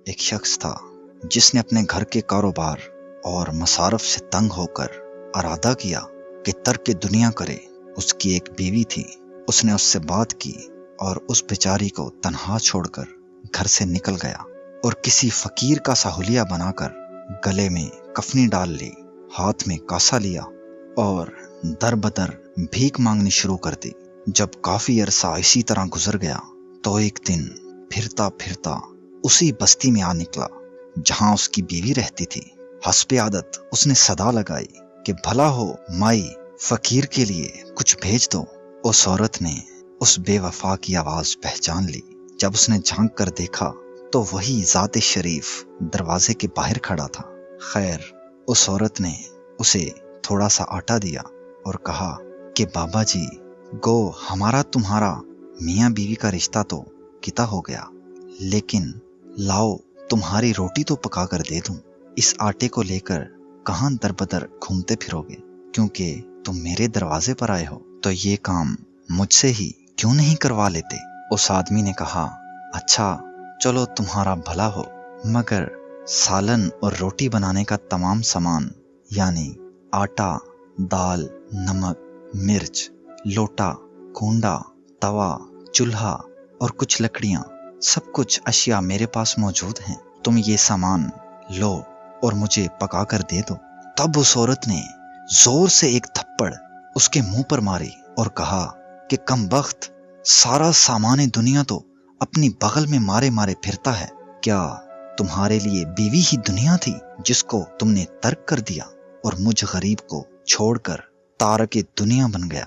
ایک شخص تھا جس نے اپنے گھر کے کاروبار اور مصارف سے تنگ ہو کر ارادہ کیا کہ ترک دنیا کرے۔ اس کی ایک بیوی تھی۔ اس نے اس سے بات کی اور اس بیچاری کو تنہا چھوڑ کر گھر سے نکل گیا اور کسی فقیر کا سہولیہ بنا کر گلے میں کفنی ڈال لی، ہاتھ میں کاسا لیا اور در بدر بھیک مانگنی شروع کر دی۔ جب کافی عرصہ اسی طرح گزر گیا تو ایک دن پھرتا پھرتا اسی بستی میں آ نکلا جہاں اس کی بیوی رہتی تھی۔ حسب عادت اس نے صدا لگائی کہ بھلا ہو مائی، فقیر کے لیے کچھ بھیج دو۔ اس عورت نے اس بے وفا کی آواز پہچان لی۔ جب اس نے جھانک کر دیکھا تو وہی ذات شریف دروازے کے باہر کھڑا تھا۔ خیر، اس عورت نے اسے تھوڑا سا آٹا دیا اور کہا کہ بابا جی، گو ہمارا تمہارا میاں بیوی کا رشتہ تو قطع ہو گیا، لیکن لاؤ تمہاری روٹی تو پکا کر دے دوں۔ اس آٹے کو لے کر کہاں در بدر گھومتے پھرو گے؟ کیونکہ تم میرے دروازے پر آئے ہو تو یہ کام مجھ سے ہی کیوں نہیں کروا لیتے؟ اس آدمی نے کہا، اچھا چلو تمہارا بھلا ہو، مگر سالن اور روٹی بنانے کا تمام سامان یعنی آٹا، دال، نمک، مرچ، لوٹا، کونڈا، توا، چولہا اور کچھ لکڑیاں، سب کچھ اشیاء میرے پاس موجود ہیں۔ تم یہ سامان لو اور مجھے پکا کر دے دو۔ تب اس عورت نے زور سے ایک تھپڑ اس کے منہ پر ماری اور کہا کہ کم بخت، سارا سامان دنیا تو اپنی بغل میں مارے مارے پھرتا ہے۔ کیا تمہارے لیے بیوی ہی دنیا تھی جس کو تم نے ترک کر دیا اور مجھ غریب کو چھوڑ کر تارک دنیا بن گیا؟